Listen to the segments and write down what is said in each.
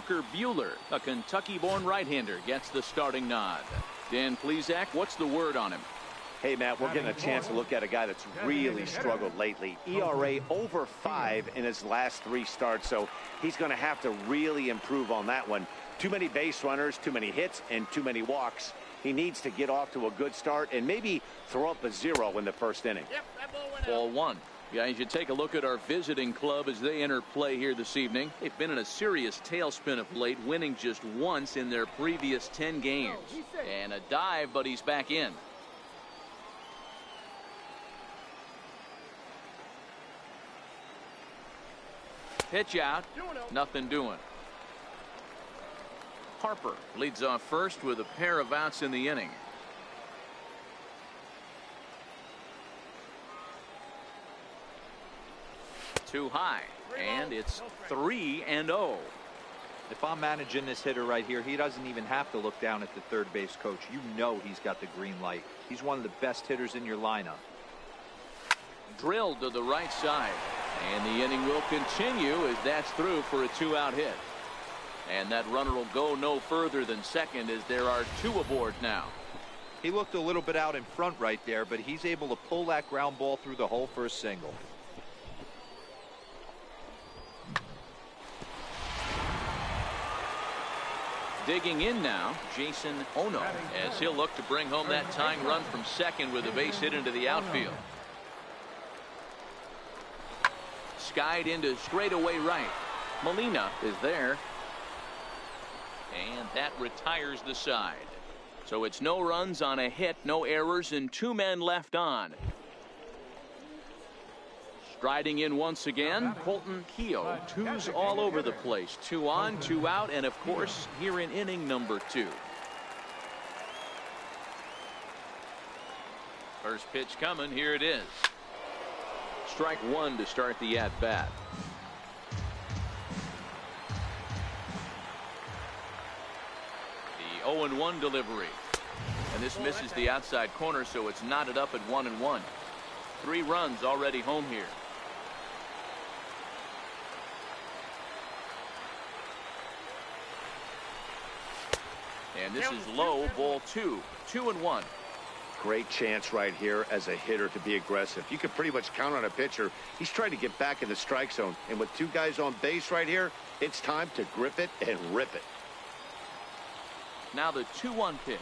Walker Buehler, a Kentucky-born right-hander, gets the starting nod. Dan Plesac, what's the word on him? Hey, Matt, we're getting a chance to look at a guy that's really struggled lately. ERA over 5 in his last 3 starts, so he's going to have to really improve on that one. Too many base runners, too many hits, and too many walks. He needs to get off to a good start and maybe throw up a 0 in the first inning. Yep, that ball went Ball out. 1. Guys, you take a look at our visiting club as they enter play here this evening. They've been in a serious tailspin of late, winning just once in their previous 10 games. And a dive, but he's back in. Pitch out, nothing doing. Harper leads off first with a pair of outs in the inning. Too high, and it's 3-0. If I'm managing this hitter right here, he doesn't even have to look down at the third base coach. You know he's got the green light. He's one of the best hitters in your lineup. Drilled to the right side, and the inning will continue as that's through for a 2-out hit. And that runner will go no further than second as there are 2 aboard now. He looked a little bit out in front right there, but he's able to pull that ground ball through the hole for a single. Digging in now, Jason Ono, as he'll look to bring home that tying run from second with a base hit into the outfield. Skied into straightaway right. Molina is there. And that retires the side. So it's no runs on a hit, no errors, and 2 men left on. Striding in once again, Colton Keogh. 2's all over the place. 2 on, 2 out, and of course, here in inning number 2. First pitch coming, here it is. Strike 1 to start the at-bat. The 0-1 delivery. And this misses the outside corner, so it's knotted up at 1-1. 3 runs already home here. And this is low, ball 2. 2-1. Great chance right here as a hitter to be aggressive. You can pretty much count on a pitcher. He's trying to get back in the strike zone. And with 2 guys on base right here, it's time to grip it and rip it. Now the 2-1 pitch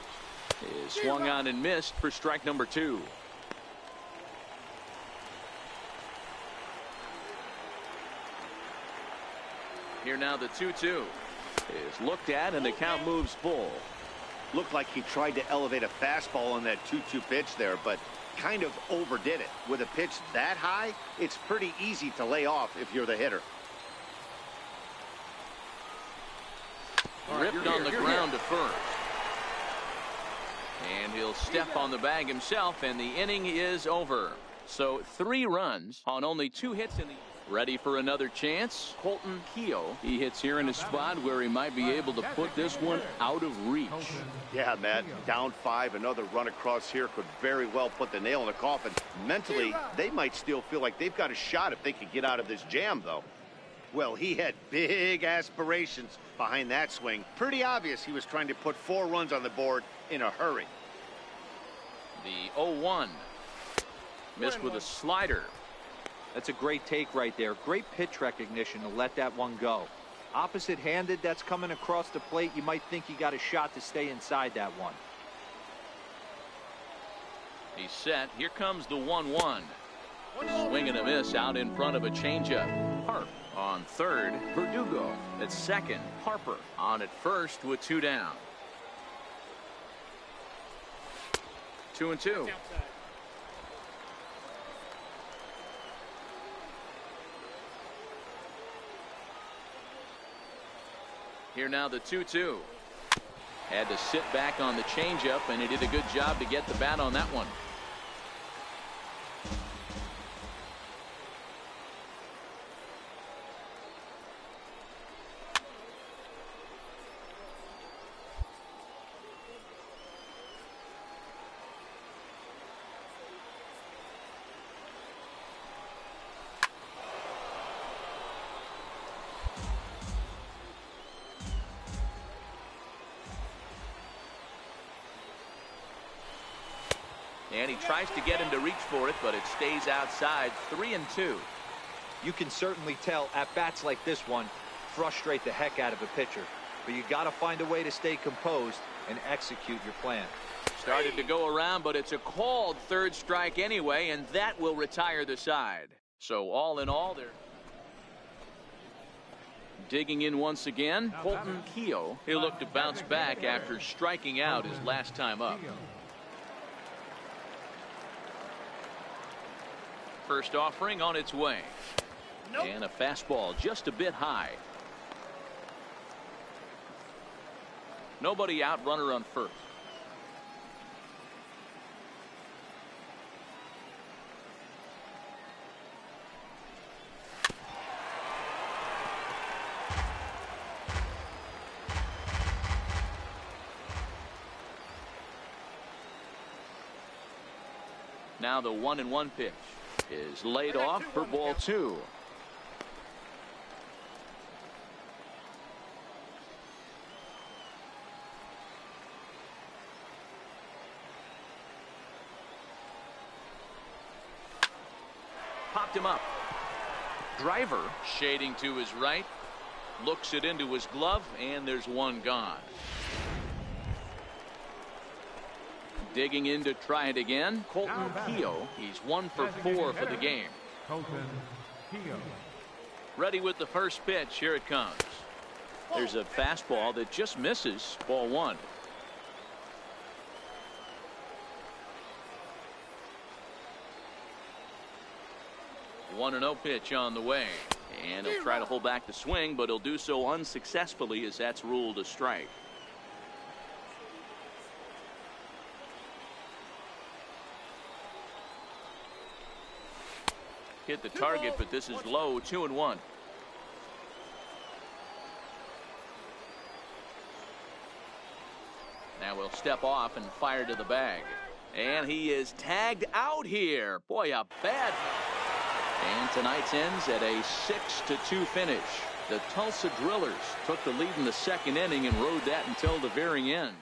is swung on and missed for strike number 2. Here now the 2-2 is looked at, and the count moves full. Looked like he tried to elevate a fastball on that 2-2 pitch there, but kind of overdid it. With a pitch that high, it's pretty easy to lay off if you're the hitter. Ripped on the ground to first. And he'll step on the bag himself, and the inning is over. So 3 runs on only 2 hits in the... Ready for another chance? Colton Keogh. He hits here in a spot where he might be able to put this one out of reach. Yeah, Matt, down 5, another run across here could very well put the nail in the coffin. Mentally, they might still feel like they've got a shot if they could get out of this jam, though. Well, he had big aspirations behind that swing. Pretty obvious he was trying to put 4 runs on the board in a hurry. The 0-1. Missed with a slider. That's a great take right there. Great pitch recognition to let that one go. Opposite-handed, that's coming across the plate. You might think he got a shot to stay inside that one. He's set. Here comes the 1-1. Swing and a miss out in front of a changeup. Harp on third. Verdugo at second. Harper on at first with 2 down. 2-2. Here now the 2-2. Had to sit back on the changeup, and he did a good job to get the bat on that one. And he tries to get him to reach for it, but it stays outside. 3-2. You can certainly tell at bats like this one frustrate the heck out of a pitcher. But you got to find a way to stay composed and execute your plan. Started to go around, but it's a called third strike anyway, and that will retire the side. So all in all, they're digging in once again. Colton Keogh. He'll look to bounce back after striking out his last time up. First offering on its way. And a fastball just a bit high. Nobody out, runner on first. Now the 1-1 pitch is laid off for ball 2. Popped him up. Driver shading to his right, looks it into his glove, and there's one gone. Digging in to try it again, Colton Keogh. He's 1 for 4 for the game. Ready with the first pitch. Here it comes. There's a fastball that just misses. Ball 1. One and 0 pitch on the way, and he'll try to hold back the swing, but he'll do so unsuccessfully as that's ruled a strike. Hit the target, but this is low. 2-1. Now we'll step off and fire to the bag, and he is tagged out here. Boy, a bad. And tonight's ends at a 6-2 finish. The Tulsa Drillers took the lead in the second inning and rode that until the very end.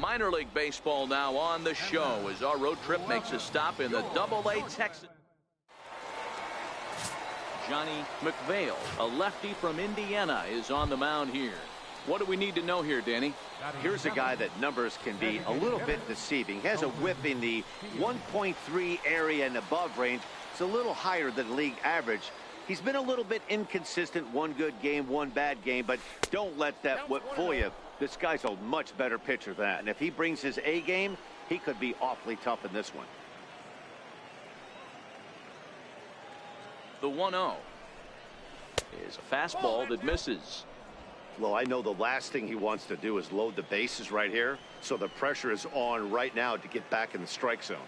Minor League Baseball now on the show as our road trip makes a stop in the Double-A Texas. Johnny McVale, a lefty from Indiana, is on the mound here. What do we need to know here, Danny? Here's a guy that numbers can be a little bit deceiving. He has a whip in the 1.3 area and above range. It's a little higher than league average. He's been a little bit inconsistent. One good game, one bad game, but don't let that whip fool you. This guy's a much better pitcher than that. And if he brings his A game, he could be awfully tough in this one. The 1-0 is a fastball that misses. Well, I know the last thing he wants to do is load the bases right here. So the pressure is on right now to get back in the strike zone.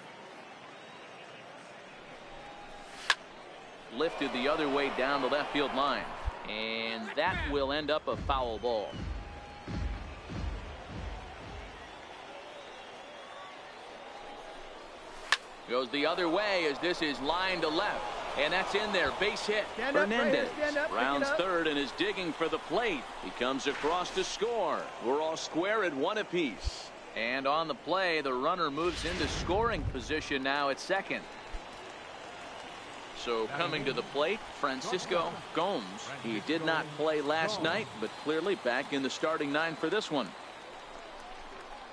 Lifted the other way down the left field line. And that will end up a foul ball. Goes the other way as this is line to left. And that's in there. Base hit. Hernandez rounds third and is digging for the plate. He comes across to score. We're all square at 1 apiece. And on the play, the runner moves into scoring position now at second. So coming to the plate, Francisco Gomes. He did not play last night, but clearly back in the starting 9 for this one.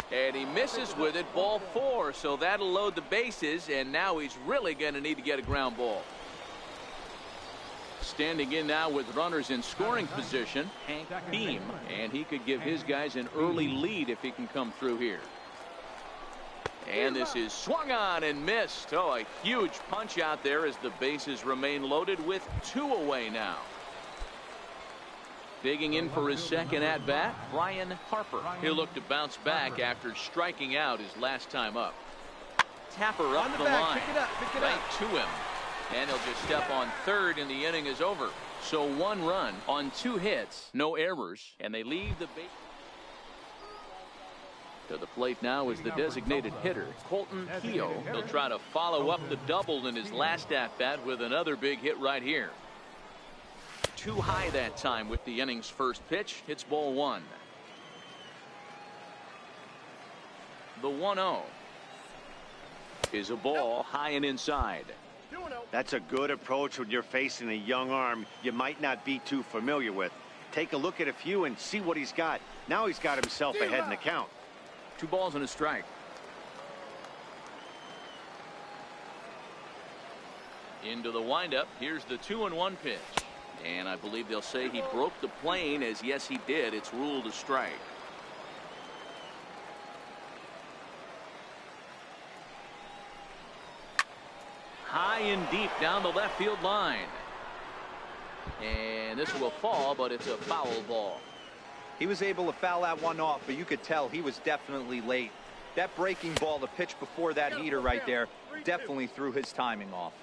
And he misses with it, ball 4, so that'll load the bases, and now he's really going to need to get a ground ball. Standing in now with runners in scoring position, Hank Beam, and he could give his guys an early lead if he can come through here. And this is swung on and missed. Oh, a huge punch out there as the bases remain loaded with 2 away now. Digging in for his second at-bat, Brian Harper. He'll look to bounce back after striking out his last time up. Tapper up the line, right to him. And he'll just step on third and the inning is over. So 1 run on 2 hits, no errors, and they leave the base. To the plate now is the designated hitter, Colton Keogh. He'll try to follow up the double in his last at-bat with another big hit right here. Too high that time with the inning's first pitch. Hits ball 1. The 1-0 is a ball high and inside. That's a good approach when you're facing a young arm you might not be too familiar with. Take a look at a few and see what he's got. Now he's got himself ahead in the count. 2 balls and a strike. Into the windup. Here's the 2-1 pitch. And I believe they'll say he broke the plane, as yes he did. It's ruled a strike. High and deep down the left field line. And this will fall, but it's a foul ball. He was able to foul that one off, but you could tell he was definitely late. That breaking ball, the pitch before that heater right there, definitely threw his timing off.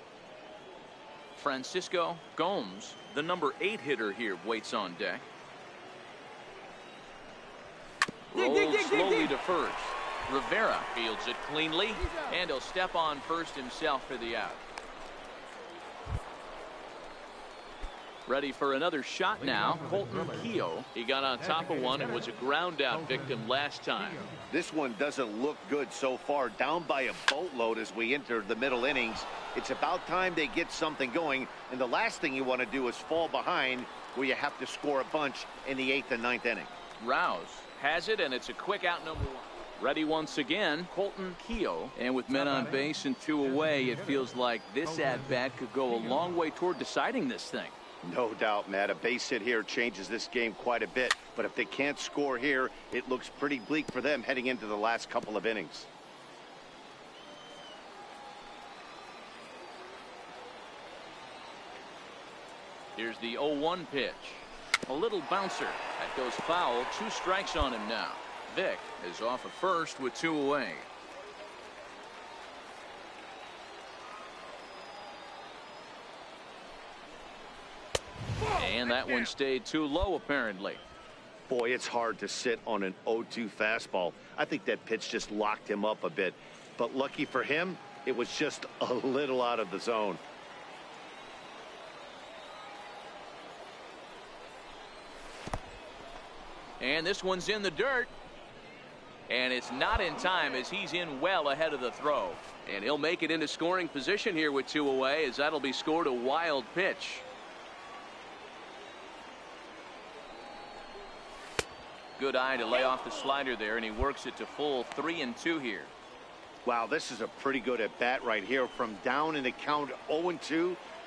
Francisco Gomes, the number 8 hitter here, waits on deck. Rolls slowly to first. Rivera fields it cleanly, and he'll step on first himself for the out. Ready for another shot now, Colton Keogh. He got on top of one and was a ground out victim last time. This one doesn't look good so far. Down by a boatload as we enter the middle innings. It's about time they get something going, and the last thing you want to do is fall behind where you have to score a bunch in the 8th and 9th inning. Rouse has it, and it's a quick out, number 1. Ready once again, Colton Keogh. And with men on base and 2 away, it feels like this at-bat could go a long way toward deciding this thing. No doubt, Matt. A base hit here changes this game quite a bit. But if they can't score here, it looks pretty bleak for them heading into the last couple of innings. Here's the 0-1 pitch. A little bouncer. That goes foul. 2 strikes on him now. Vick is off at first with 2 away. And that one stayed too low, apparently. Boy, it's hard to sit on an 0-2 fastball. I think that pitch just locked him up a bit. But lucky for him, it was just a little out of the zone. And this one's in the dirt. And it's not in time as he's in well ahead of the throw. And he'll make it into scoring position here with 2 away, as that'll be scored a wild pitch. Good eye to lay off the slider there, and he works it to full 3-2 here. Wow, this is a pretty good at bat right here. From down in the count 0-2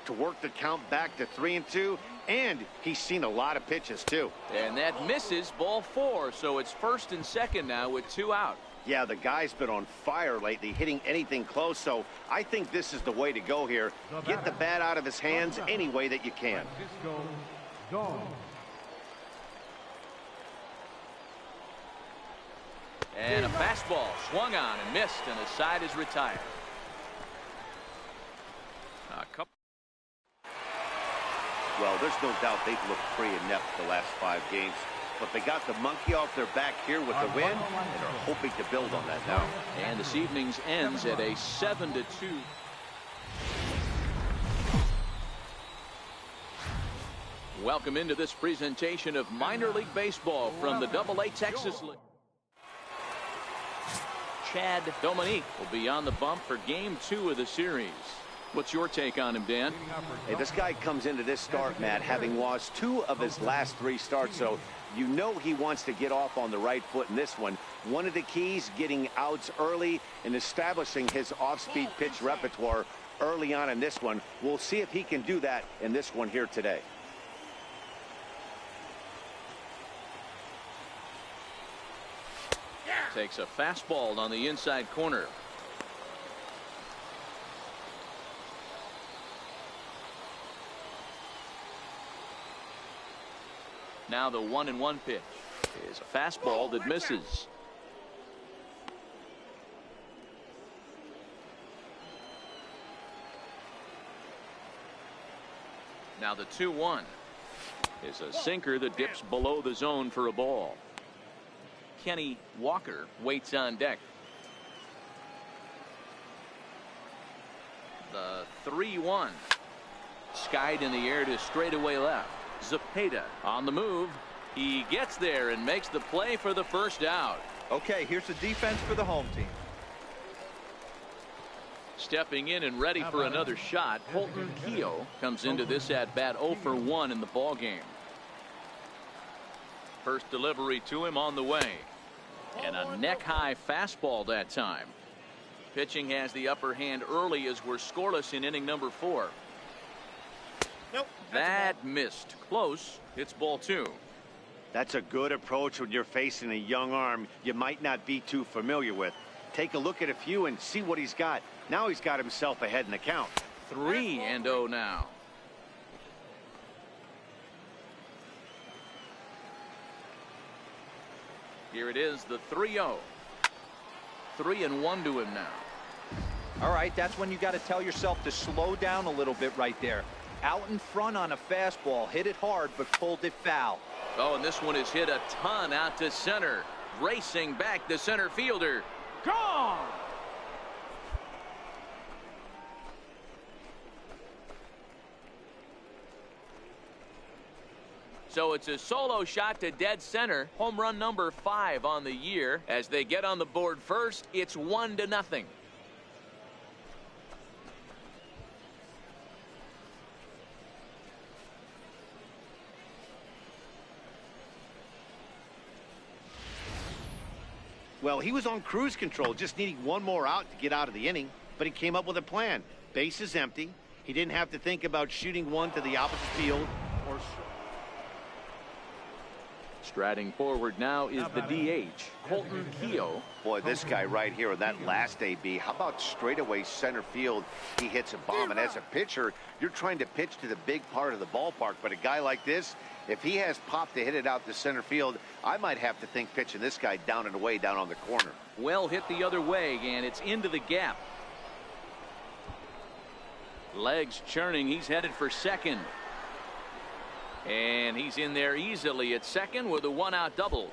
to work the count back to 3-2. And he's seen a lot of pitches, too. And that misses, ball 4. So it's 1st and 2nd now with 2 out. Yeah, the guy's been on fire lately, hitting anything close. So I think this is the way to go here. Get the bat out of his hands any way that you can. And a fastball swung on and missed, and the side is retired. Well, there's no doubt they've looked pretty inept the last 5 games. But they got the monkey off their back here with the win and are hoping to build on that now. And this evening's ends at a 7-2. Welcome into this presentation of minor league baseball from the AA Texas League. Chad Dominique will be on the bump for game 2 of the series. What's your take on him, Dan? Hey, this guy comes into this start, Matt, having lost 2 of his last 3 starts, so you know he wants to get off on the right foot in this one. One of the keys, getting outs early and establishing his off-speed pitch repertoire early on in this one. We'll see if he can do that in this one here today. Takes a fastball on the inside corner. Now the 1-1 pitch is a fastball that misses. Now the 2-1 is a sinker that dips below the zone for a ball. Kenny Walker waits on deck. The 3-1 skied in the air to straightaway left. Zepeda on the move. He gets there and makes the play for the first out. Okay, here's the defense for the home team. Stepping in and ready for another shot, Colton Keogh comes into this at bat 0 for 1 in the ball game. First delivery to him on the way, and a neck-high fastball that time. Pitching has the upper hand early as we're scoreless in inning number 4. Nope. That missed. Close. It's ball 2. That's a good approach when you're facing a young arm you might not be too familiar with. Take a look at a few and see what he's got. Now he's got himself ahead in the count. 3-0 now. Here it is, the 3-0. 3-1 to him now. All right, that's when you got to tell yourself to slow down a little bit right there. Out in front on a fastball, hit it hard but pulled it foul. Oh, and this one is hit a ton out to center. Racing back the center fielder. Gone! So it's a solo shot to dead center. Home run number 5 on the year. As they get on the board first, it's 1-0. Well, he was on cruise control, just needing one more out to get out of the inning. But he came up with a plan. Base is empty. He didn't have to think about shooting one to the opposite field or... Striding forward now is the DH, Colton Keogh. Boy, this guy right here on that last AB, how about straightaway center field? He hits a bomb, and as a pitcher, you're trying to pitch to the big part of the ballpark. But a guy like this, if he has pop to hit it out to center field, I might have to think pitching this guy down and away down on the corner. Well hit the other way, and it's into the gap. Legs churning, he's headed for second. And he's in there easily at second with a 1-out double.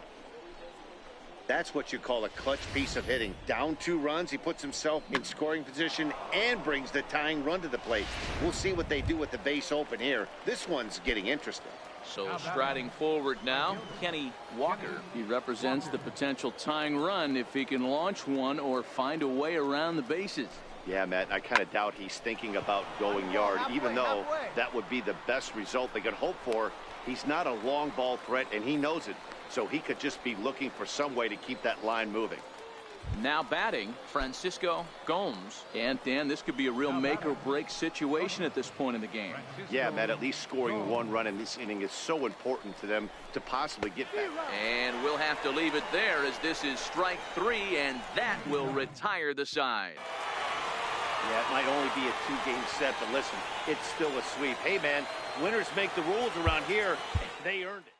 That's what you call a clutch piece of hitting. Down 2 runs, he puts himself in scoring position and brings the tying run to the plate. We'll see what they do with the base open here. This one's getting interesting. So striding forward now, Kenny Walker. He represents the potential tying run if he can launch one or find a way around the bases. Yeah, Matt, I kind of doubt he's thinking about going yard, even though that would be the best result they could hope for. He's not a long ball threat, and he knows it, so he could just be looking for some way to keep that line moving. Now batting, Francisco Gomes. And, Dan, this could be a real make-or-break situation at this point in the game. Yeah, Matt, at least scoring 1 run in this inning is so important to them to possibly get back. And we'll have to leave it there as this is strike 3, and that will retire the side. Yeah, it might only be a 2-game set, but listen, it's still a sweep. Hey, man, winners make the rules around here. They earned it.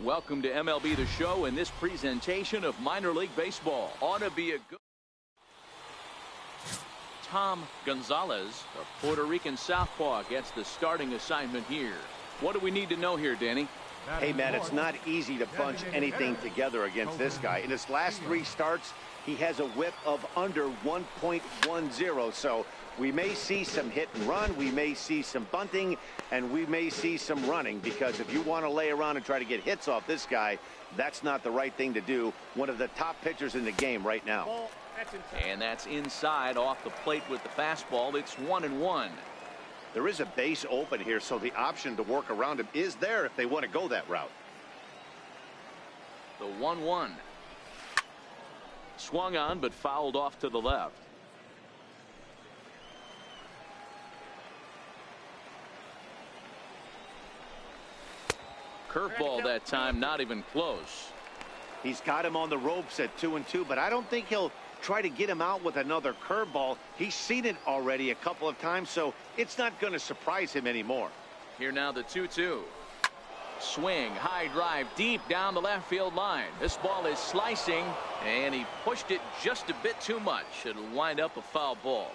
welcome to MLB The Show in this presentation of minor league baseball. Ought to be a good... Tom Gonzalez, a Puerto Rican southpaw, gets the starting assignment here. What do we need to know here, Danny? Hey, man, it's not easy to bunch anything together against this guy. In his last 3 starts, he has a whip of under 1.10, so we may see some hit and run, we may see some bunting, and we may see some running, because if you want to lay around and try to get hits off this guy, that's not the right thing to do. One of the top pitchers in the game right now. And that's inside off the plate with the fastball. It's 1-1. There is a base open here, so the option to work around him is there if they want to go that route. The 1-1. Swung on, but fouled off to the left. Curveball that time, not even close. He's got him on the ropes at 2-2, but I don't think he'll try to get him out with another curveball. He's seen it already a couple of times, so it's not going to surprise him anymore. Here now the 2-2. Swing, high drive, deep down the left field line. This ball is slicing, and he pushed it just a bit too much. It'll wind up a foul ball.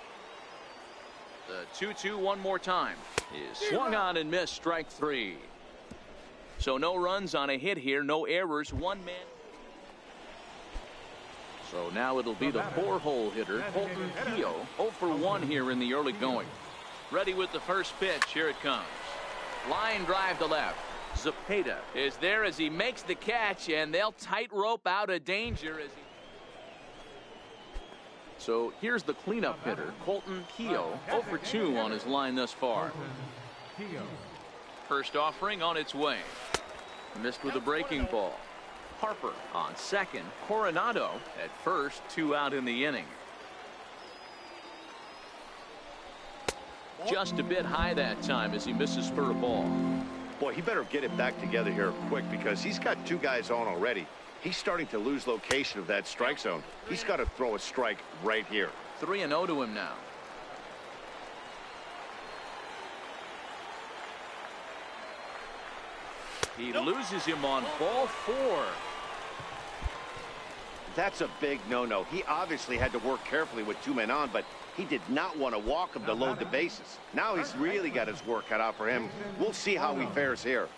The 2-2 one more time is swung on and missed, strike 3. So no runs on a hit here, no errors, 1 man. So now it'll be the 4-hole hitter, Colton Keogh, 0 for 1 here in the early going. Ready with the first pitch. Here it comes. Line drive to left. Zepeda is there as he makes the catch, and they'll tightrope out of danger as he... So here's the cleanup hitter, Colton Keogh, 0 for 2 on his line thus far. First offering on its way. Missed with a breaking ball. Harper on second. Coronado at first. 2 out in the inning. Just a bit high that time as he misses for a ball. Boy, he better get it back together here quick, because he's got 2 guys on already. He's starting to lose location of that strike zone. He's got to throw a strike right here. 3-0 to him now. He loses him on ball 4. That's a big no-no. He obviously had to work carefully with 2 men on, but he did not want to walk him to load the bases. Now he's really got his work cut out for him. We'll see how he fares here.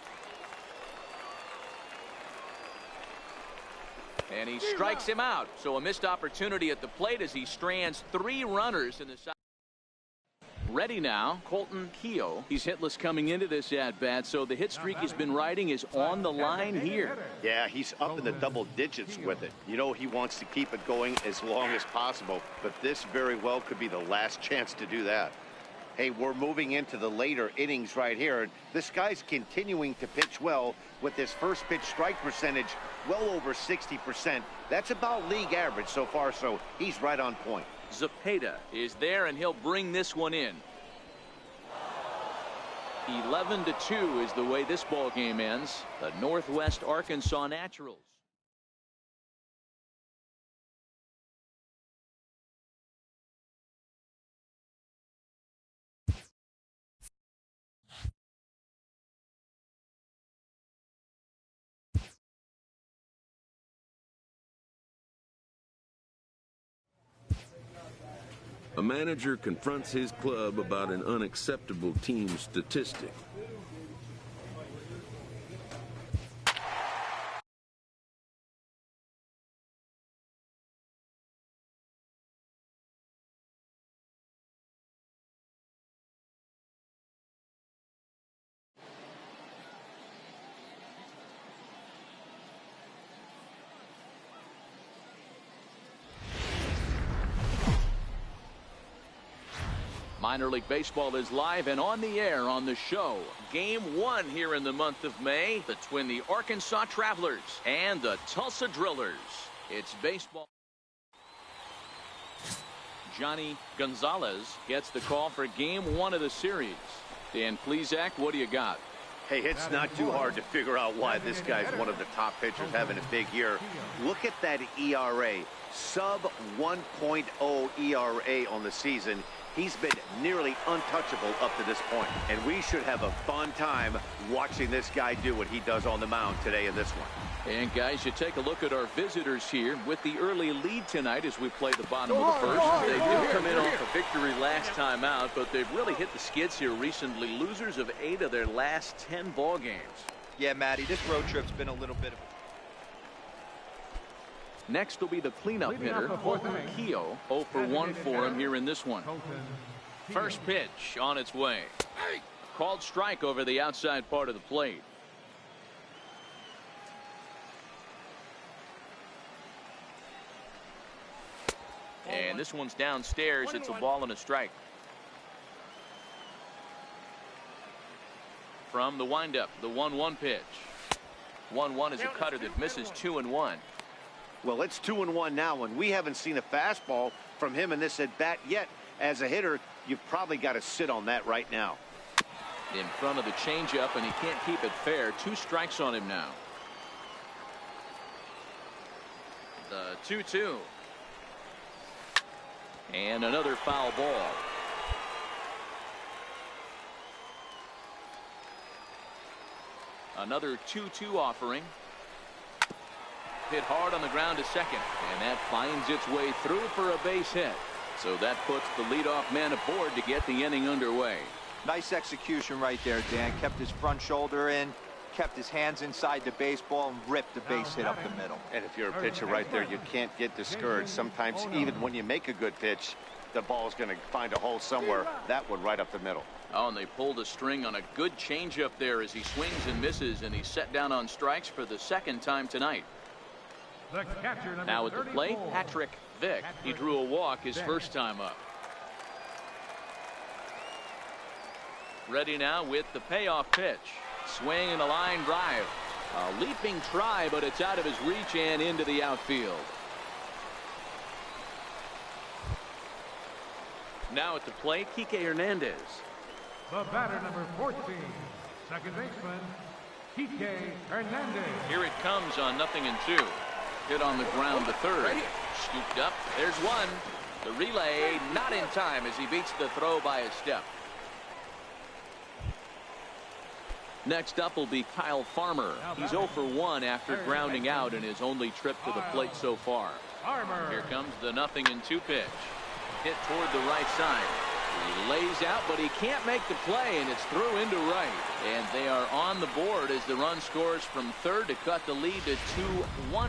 And he strikes him out. So a missed opportunity at the plate as he strands 3 runners in the side. Ready now, Colton Keogh. He's hitless coming into this at-bat, so the hit streak he's been riding is on the line here. Yeah, he's up in the double digits with it. You know, he wants to keep it going as long as possible, but this very well could be the last chance to do that. Hey, we're moving into the later innings right here, and this guy's continuing to pitch well with his first pitch strike percentage well over 60%. That's about league average so far, so he's right on point. Zepeda is there, and he'll bring this one in. 11-2 is the way this ball game ends. The Northwest Arkansas Naturals. A manager confronts his club about an unacceptable team statistic. Minor League Baseball is live and on the air on the show. Game 1 here in the month of May between the Arkansas Travelers and the Tulsa Drillers. It's baseball. Johnny Gonzalez gets the call for Game 1 of the series. Dan Plesac, what do you got? Hey, it's not too hard to figure out why this guy's one of the top pitchers having a big year. Look at that ERA. Sub 1.0 ERA on the season. He's been nearly untouchable up to this point, and we should have a fun time watching this guy do what he does on the mound today in this one. And guys, you take a look at our visitors here with the early lead tonight as we play the bottom of the first. They did come in off a victory last time out, but they've really hit the skids here recently. Losers of 8 of their last 10 ball games. Yeah, Matty, this road trip's been a little bit of Next will be the cleanup hitter, Colton Keogh. 0 for 1 for him here in this one. First pitch on its way. Called strike over the outside part of the plate. And this one's downstairs. It's a ball and a strike. From the windup, the 1-1 pitch. 1-1 is a cutter that misses 2-1. Well, it's 2-1 now, and we haven't seen a fastball from him in this at bat yet. As a hitter, you've probably got to sit on that right now. In front of the changeup, and he can't keep it fair. 2 strikes on him now. The 2-2. And another foul ball. Another 2-2 offering. Hit hard on the ground to second, and that finds its way through for a base hit. So that puts the leadoff man aboard to get the inning underway. nice execution right there, Dan. Kept his front shoulder in, kept his hands inside the baseball, and ripped the base hit up the middle. And if you're a pitcher right there, you can't get discouraged. Sometimes even when you make a good pitch, the ball's going to find a hole somewhere. That one right up the middle. Oh, and they pulled a string on a good changeup there as he swings and misses, and he's set down on strikes for the second time tonight. Now at the plate, Patrick Vick. He drew a walk his first time up. Ready now with the payoff pitch. Swing and a line drive. A leaping try, but it's out of his reach and into the outfield. Now at the plate, Kike Hernandez. The batter, number 14, second baseman, Kike Hernandez. Here it comes on 0-2. Hit on the ground to third. Scooped up. There's one. The relay not in time as he beats the throw by a step. Next up will be Kyle Farmer. He's 0 for 1 after grounding out in his only trip to the plate so far. Here comes the 0-2 pitch. Hit toward the right side. He lays out, but he can't make the play, and it's through into right. And they are on the board as the run scores from third to cut the lead to 2-1 now.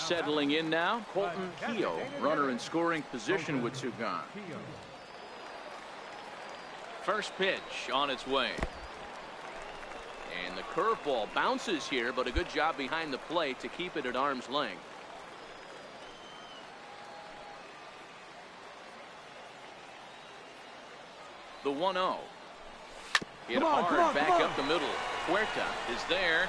Settling in now, Colton Keogh, runner in scoring position with 2 gone. First pitch on its way. And the curveball bounces here, but a good job behind the plate to keep it at arm's length. The 1-0. Hit hard back up the middle. Huerta is there.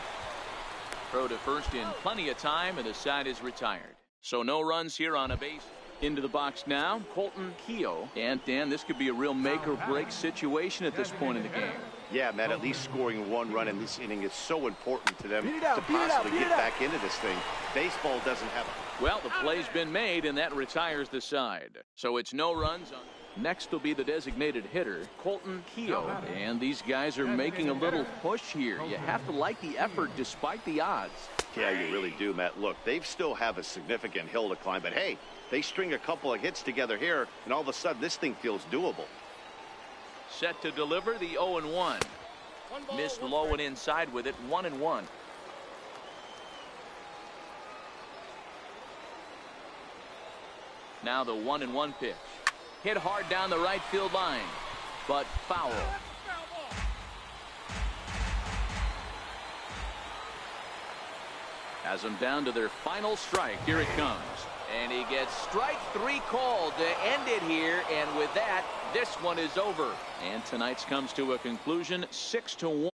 Throw to first in plenty of time, and the side is retired. So no runs here on a base. Into the box now, Colton Keogh. And Dan, this could be a real make-or-break situation at this point in the game. Yeah, Matt, at least scoring 1 run in this inning is so important to them to possibly get back into this thing. Baseball doesn't have a... Well, the play's been made, and that retires the side. So it's no runs on... Next will be the designated hitter, Colton Keogh. And these guys are making a little push here. You have to like the effort despite the odds. Yeah, you really do, Matt. Look, they still have a significant hill to climb, but hey, they string a couple of hits together here, and all of a sudden this thing feels doable. Set to deliver the 0-1. Missed low and inside with it, 1-1. Now the 1-1 pitch. Hit hard down the right field line, but foul. Has them down to their final strike. Here it comes. And he gets strike 3 called to end it here. And with that, this one is over. And tonight's comes to a conclusion, 6-1.